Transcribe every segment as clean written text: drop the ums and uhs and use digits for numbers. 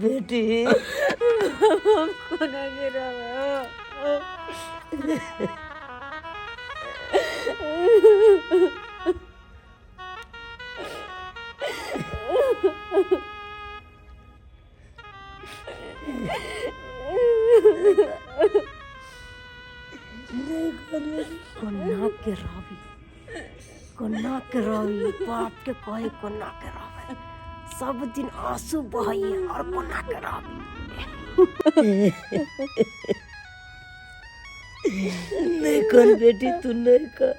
बेटी हमको ना गिरा कोना के रावी बाप के कहे कोना के रावे सब दिन आंसू बहाइए और कोना के रावी नहीं कर बेटी तू नहीं कर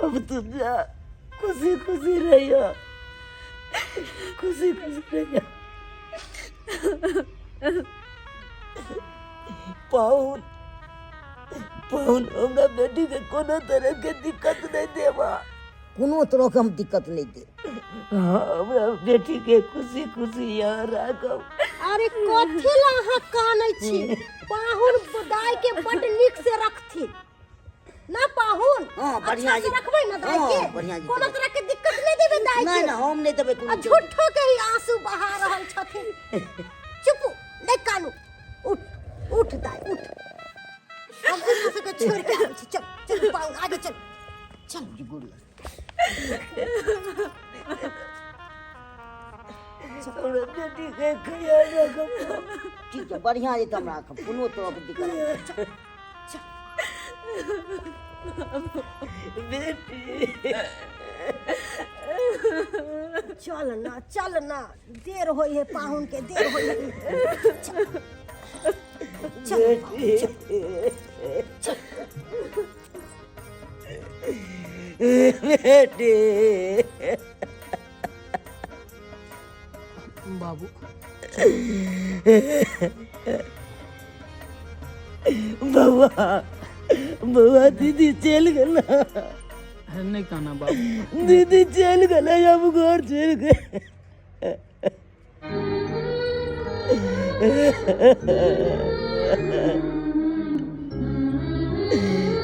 अब तुम जा खुशी खुशी रहियो खुशी खुशी रहियो पाउन हमरा बेटी के कोनो तरह के दिक्कत नहीं देवा कोनो तरह के हम दिक्कत नहीं दे हमरा बेटी के खुशी खुशी यहाँ राखब अरे कथी ला अहाँ कानै छी पाहुन दाई के बड नीक से रखथि ना पाहुन हां बढ़िया से रखबै ना दाई के बढ़िया जी कोनो तरह के दिक्कत नहीं देबे दाई नहीं ना हम नहीं देबे कोनो झूठो के ही आंसू बहा रहल छथिन चुप नहीं कानू उठ उठ दाई उठ हम इस के छोड़ के आबै छी चल चल पाहुन आगे चल चल जी गुड़िया हमरा बेटी के ख्याल रखब ठीक है बढ़िया है तुम राखब कोनो तरह के दिक्कत बेटी चल ना देर होई है पाहुन के देर होई है चल बेटी बाबू बउआ दीदी चल गला नहीं कहना बाबू दीदी चल गला अब घर चल गए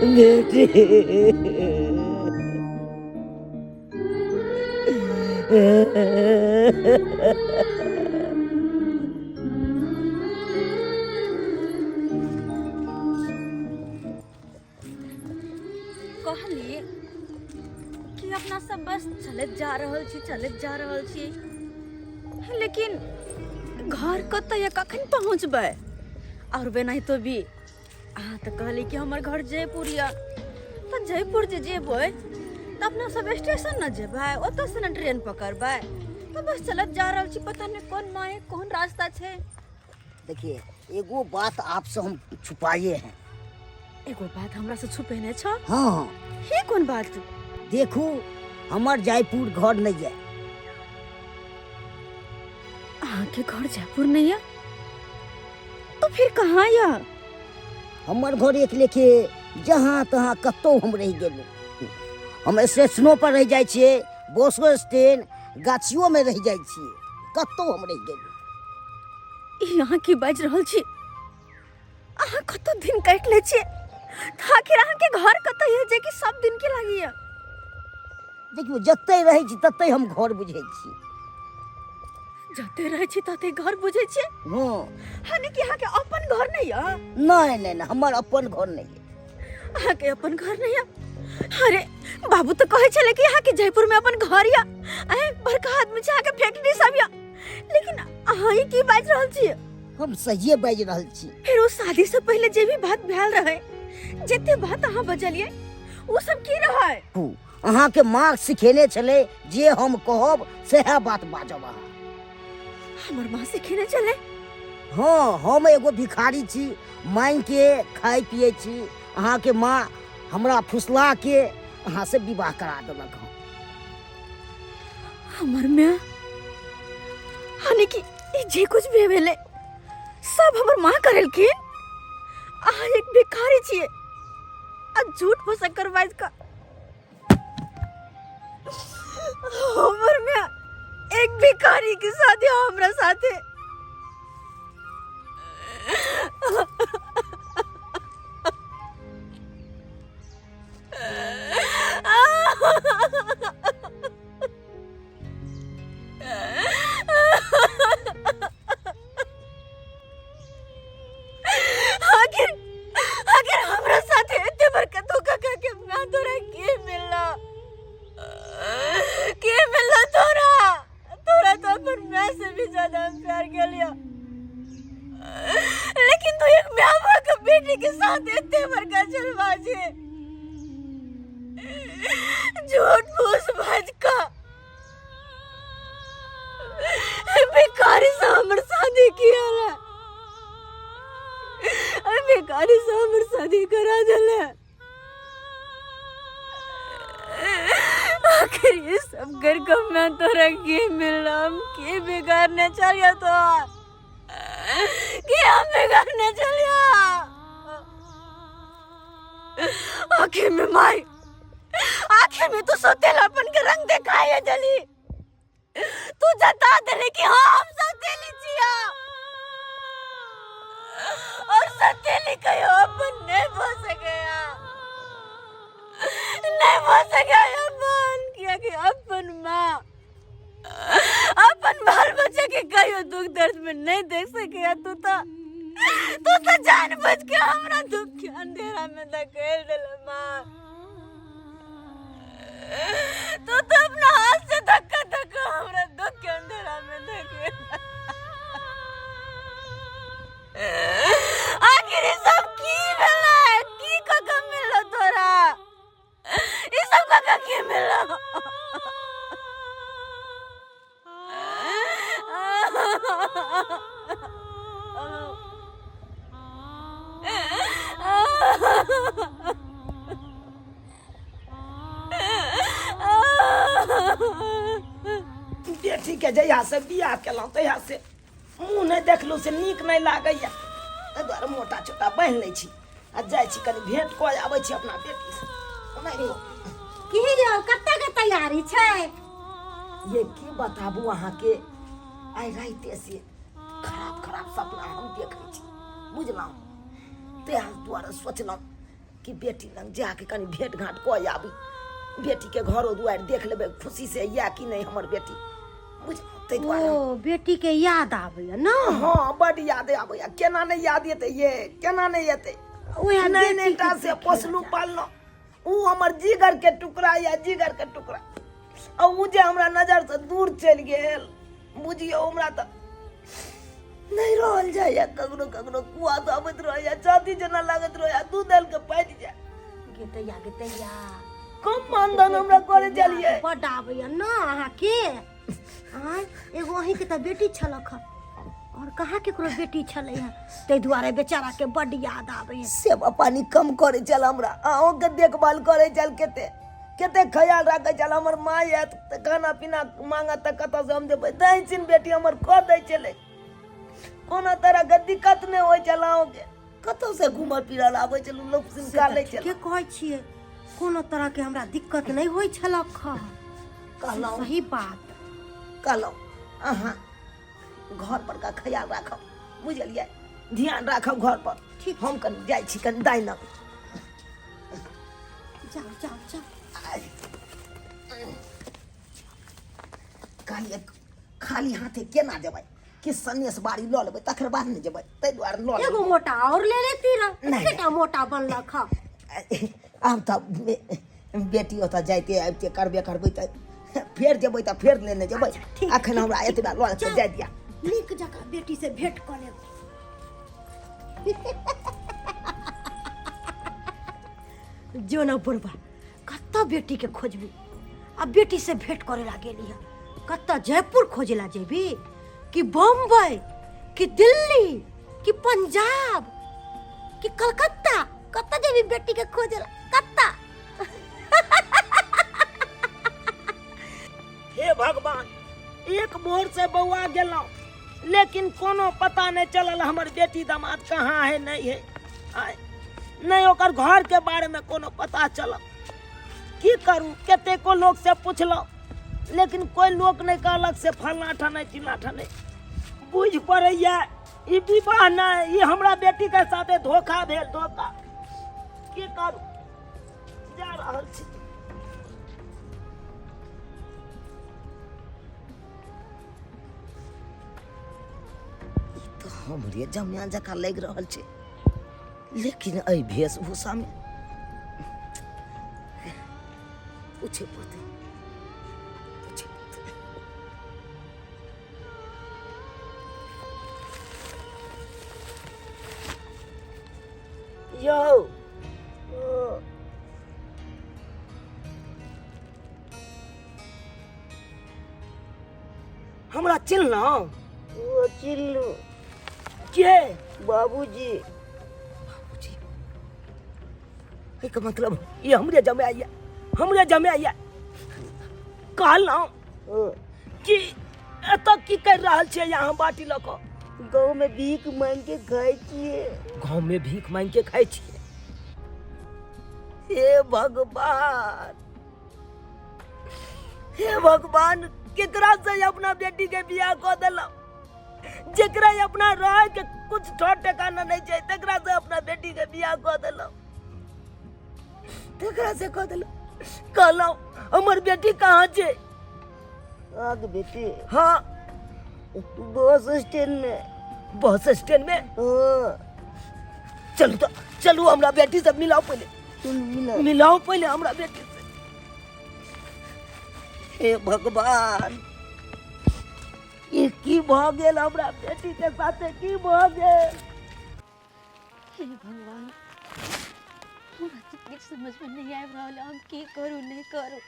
बेटी कहलिए कि अपना सब बस चलत जा रहल छी लेकिन घर कतय कखन पहुँचबै? और बे नहीं तो भी अहाँ तो कहली कि हमार घर जयपुर या, तो जयपुर जे जेबै तो अपना सब स्टेशन न जेबै, ओतऽ से न ट्रेन पकड़बै, तो बस चलत जा रहल छी, पता नहीं कौन माय कौन रास्ता छे। देखिए एगो बात आपसे हम छुपाए हैं। एगो बात हमरा से छुपेने छ? हाँ ये कौन बात? देखू हमार जयपुर घर नहीं है। अहाँ के घर जयपुर नहीं है तो फिर कहाँ या? हमार घर एक लेके जहाँ तहाँ कतो हम रह गेलू। हम स्टेशनों पर रह जाए छिए, बसो स्टैंड गाछियों में रह जाए छिए, कतो हम रह गेलू। यहाँ की बाज रहल छी? अहाँ कतो दिन काट ले छी, आखिर अहाँ के घर कतय है जे कि सब दिन के लागी है? देखियो जते रहे छी तते हम घर बुझे छी। जते रहे छी तते घर बुझे छी? हाँ। हाने कि अहाँ के अपन घर नहीं है? नहीं नहीं नहीं, हमार अपन घर नहीं है। अहाँ के अपन घर नहीं है? अरे बाबू तो कहे छले कि अहाँ के जयपुर में अपन घर या, अहे बड़का आदमी छै, अहाँ के फैक्ट्री सब या, लेकिन अहाँ ही की बाज रहल छी? हम सहिए बाज रहल छी। फिर उस शादी से पहले जे भी बात भेल रहे, जते बात अहाँ बजलिए, वो सब की रहे? अहाँ के माँ सिखेने छले जे हम कहब सेहा बात बाजब अहाँ। हमर माँ सिखेने चले? हाँ, हम एगो भिखारी छी, मांग के खाई पिए छी। अहाँ के माँ हमरा फुसला के अहाँ से विवाह करा देलक। हमर माँ हाने कि जे कुछ भी भेले सब हमर माँ करेलखिन? अहाँ एक भिखारी छिए आ झूठ फसक करवाइज का हमर माँ एक भिखारी के साथ या हमरा साथे? आखिर हमरा साथे एते बड़का धोखा करके ना तोरा के मिलला? के मिलला तोरा? तोरा तो अपन माँ से भी ज्यादा प्यार कर लिया, लेकिन तू एक माँ का बेटी के साथ इतने बड़का चलबाजी, झूठ फूस बाज का भिखारी से हमर शादी किया ला, भिखारी से हमर शादी करा देले। आखिर ये सब कर के मैं तोरा के मिलना, हम के बिगाड़ने चलिया तो के हम बिगाड़ने चलिया? आखिर में माई, आखिर में तू सौतेलापन के रंग दिखाए जली, तू जता देले कि हाँ हम सौतेली छिया, और सौतेली कहो अपन नहीं हो सकेया, नहीं हो सकेया अपन, किया कि अपन माँ अपन बाल बच्चे के कहियो दुख दर्द में नहीं देख सकेया। तू तो जानबूझ के हमरा दुख के अंधेरा में धकेल देले माँ। तू तो अपना हाथ से धक्का धक्का हमरा दुख के अंधेरा में धकेल। आखिर ये सब की भेला? की कका मिलो तोरा? ये सब कका की मिलो? बेटी के जहिया से बियाह केलहुँ तहिया से मुँह नहीं देखलहुँ से नीक नहीं लागैया, ताहि दुआरे मोटा छोटा बान्हि लै छी आ जाइ छी कनि भेंट कऽ आबै छी अपना बेटी से। की यौ कत्ते के तैयारी छै? ये की बताबू अहाँ के, आइ राइते से खराब खराब सपना हम देखै छी, बुझलहुँ? ताहि दुआरे सोचलहुँ कि बेटी लग जाके कनि भेंट घाट कऽ आबी, बेटी के घरो दुआरि देख लेबै खुशी से या कि नहीं हमर बेटी, बुझलहुँ? ताहि दुआरे ओ बेटी के याद आबैया ना? हाँ बड याद आबैया, केना नहीं याद एतै ये, केना नहीं एतै? नहीं नहीं टा से पोसलू पाललहुँ, ऊ हमर जिगर के टुकड़ा या जिगर के टुकड़ा, और ऊ जे हमरा नजर से दूर चलि गेल, बुझियो हमरा तो नहीं रहल जाए कगनो कगनो कुआ तो आबत रहे छाती जना लागत रहे दूध डाल के पाइट जाए गेतैया कम मानदान हमरा करे चलिए बड आबैया ना अहाँ के एगो अहीं के तो बेटी छलक ह और कहाँ केकरो बेटी छलै है तै दुआरे बेचारा के बड याद आबैया सेवा पानी कम करे चल हमरा अहों के देखभाल करे चल केते केते ख्याल रखे चल हमर माँ या खाना पीना मांगा त कत से हम देबै दै छिन बेटी हमर क दै चले कोनो तरह के दिक्कत नहीं होय चलाओ के कत से घूमर फिरल आबै चल लोग सिन का ले चल के कहै छियै कोनो तरह के हमरा दिक्कत नहीं होय छलक ह कहलौ सही बात कहलौ अहाँ घर पर का ख्याल राखब बुझलिए ध्यान राखब घर पर ठीक हम कन जाय छी कन दाई न जाओ जाओ जाओ खाली हाथे केना जेबै कि सन्यास बाड़ी ल लेबै तकर बाद न जेबै तै दुआरे ल एगो मोटा और ले लेती रह नहीं, केटा मोटा बनलक ह आब त बेटी ओतऽ जाइते आबिते करबे करबै त फेर जेबै त फेर लेने जेबै ठीक, अखन हमरा एतबा ल के जाय दिया नीक जगह बेटी से भेंट कर लेब जो न बुढ़बा कत्ता बेटी के खोजबी आ बेटी से भेंट करे ला गेली है कत्ता जयपुर खोजे ला जेबी कि बम्बई कि दिल्ली कि पंजाब कि कलकत्ता कत्ता जेबी बेटी के खोजे ला कत्ता हे भगवान एक मोर से बौआ गेलौ लेकिन कोनो पता नहीं चलल हमर बेटी दामाद कहाँ है नहीं है आय नहीं ओकर घर के बारे में कोनो पता चलल की करूं केते को लोग से पूछलो लेकिन कोई लोग नहीं कहलक से फलना ठने चिल्ला ठने बुझ पड़ैया ई विवाह नहीं ई हमरा बेटी के साथे धोखा भेल धोखा की करूं जा रहल छी तो हमरे जमिया जका लग रहल छै लेकिन एहि वेशभूषा में पूछे पड़ते यो हमरा चिल्लो वो चिल्लू के बाबूजी बाबूजी एक मतलब ये हमरे जमे आइया कहलौं कि एतऽ की कर रहल छै यहाँ बाटी लऽ कऽ गाँव में भीख मांग के खाए छिए गाँव में भीख मांग के खाए छिए हे भगवान केकरा से अपना बेटी के बियाह कऽ देलौं जेकरा अपना रह के कुछ ठोर ठिकाना नहीं छै तेकरा से अपना बेटी के बियाह कऽ देलौं तेकरा से कऽ देलौं कहलौं हमर बेटी कहाँ छै आग बेटी हाँ बस स्टैंड में बस स्टैंड में हाँ चलू तो चलू हमरा बेटी से मिलाओ पहले मिलाओ पहले हमरा बेटी से हे भगवान ये की भ गेल हमरा बेटी के साथे की भ गेल हे भगवान हमरा तो कुछ समझ में नहीं आबि रहल हम की करूं नहीं करूं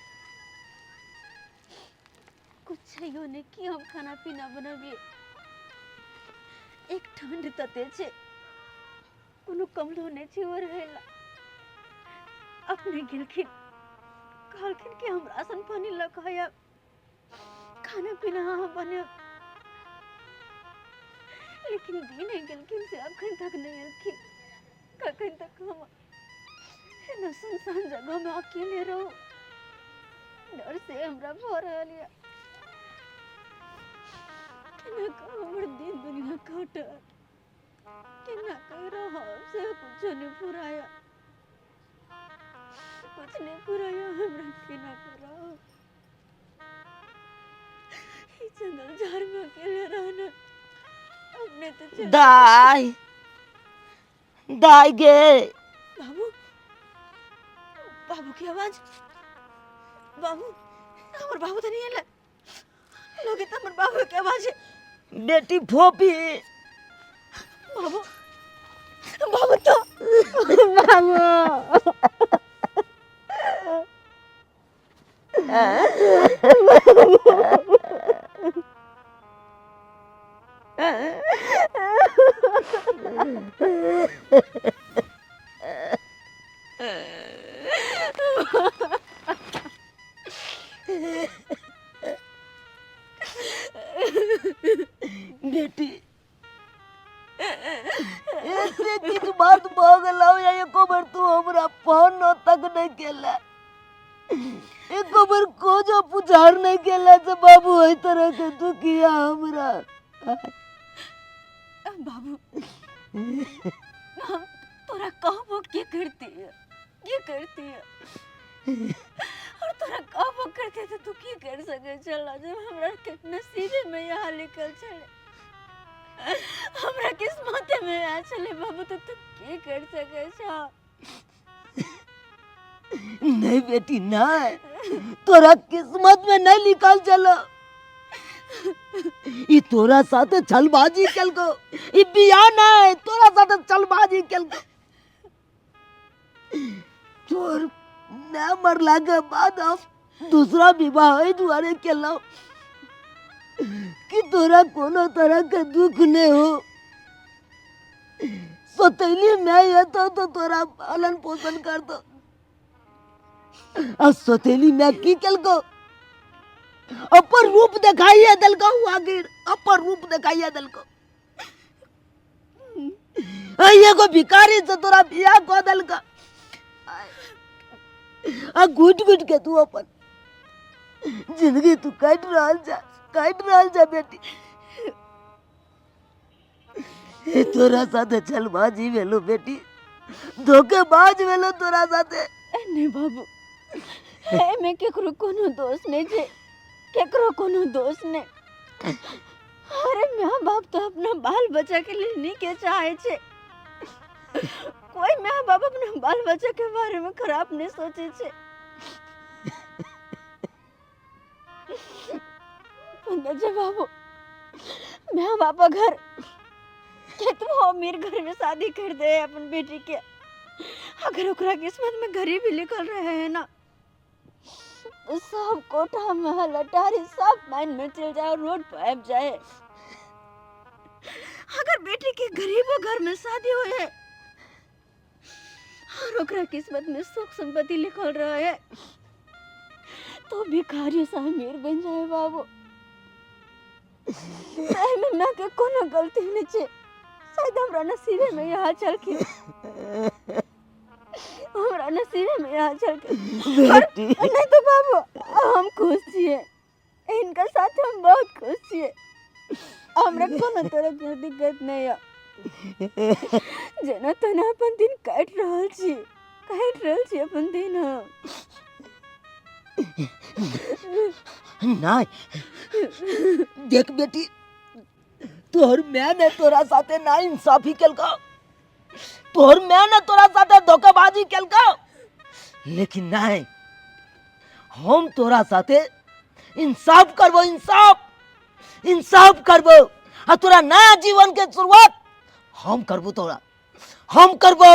कुछ छैयो नहीं कि हम खाना पीना बनाबिए एक ठंड तते छे कोनो कमलो नहीं छे और रहेला अपने गिलखिन कहलखिन कि हम राशन पानी लखाया खाना पीना हम बने लेकिन दिन गिलखिन से अखन तक नहीं अलखिन कखन तक हम न सुनसान जगह में अकेले रहो डर से हमरा भर रहलिया केना हमर दिन दुनिया काटत केना कह रहा से कुछ नहीं पुराया हमरा केना पुराओ ई जंगल झाड़ में अकेले रहना अपने तो चल दाई गे बाबू बाबू की आवाज बाबू हमर बाबू तो नहीं आला लोगे तो हमर बाबू के आवाज है। बेटी फोपी बाबू बाबू तो बेटी ऐसे किस बात भोगलाओ या एको बार तू हमरा फोन तक नहीं केला, एको बार को जो पुचार नहीं केला से बाबू ओई तरह के तू किया हमरा। बाबू हम तोरा कहबो के करती है और तोरा कहबो करते तो तू की कर सके चला जब हमरा के नसीबे में यहाँ लिखल चले, हमरा किस्मत में आ चले बाबू तो तू की कर सके छा। नहीं बेटी नहीं, तोरा किस्मत में नहीं लिखल चलो, ई तोरा साथे छलबाजी कल को, ई बिया नहीं तोरा साथे छलबाजी कल को। तोर न मरला के बाद हम दूसरा विवाह है दुआरे केलो कि तोरा कोनो तरह के दुख नहीं हो। सौतेली मैं ये तो तोरा पालन पोषण कर दो, और सौतेली मैं की कल को अपर रूप दिखाइए दल को, आखिर अपर रूप दिखाइए दल को। ये को भिखारी से तोरा बिया को दल का आ घुट घुट के तू अपन जिंदगी तू काट रहल जा बेटी। ये तोरा साथे छलबाजी भेलो बेटी, धोखेबाज भेलो तोरा साथे। नहीं बाबू है मैं केकरो कोनो दोष नहीं छे, केकरो कोनो दोष नहीं। अरे माँ बाप तो अपना बाल बच्चा के लिए नहीं के चाहे छे, कोई माँ बाप अपना बाल बच्चा के बारे में खराब नहीं सोचे छे। पंकज बाबू माँ बाप घर कितनो अमीर घर में शादी कर दे अपन बेटी के, अगर ओकरा किस्मत में गरीबी लिखल रहे है ना तो सब कोठा महल अटारी सब माइन में चल जाए, रोड पर आब जाए। अगर बेटी के गरीबों घर में शादी हुई है और ओकरा किस्मत में सुख संपत्ति लिखल रहे है तो भिखारी से अमीर बन जाए बाबू। सही में मैं के कोनो गलती नहीं छे, शायद हमरा नसीबे में यहाँ चल के, हमरा नसीबे में यहाँ चल के। नहीं तो बाबू हम खुश छिए, इनका साथ हम बहुत खुश छिए, हमरा कोनो तरह के दिक्कत नहीं है। जना तना अपन दिन काट रहल छी अपन दिन। नहीं देख बेटी, तोहर मैंने तोरा साथे ना इंसाफी कल का, तोहर मैंने तोरा साथे धोखेबाजी कल का, लेकिन नहीं हम तोरा साथे इंसाफ करबो, इंसाफ करबो, और तोरा नया जीवन के शुरुआत हम करबो, तोरा हम करबो।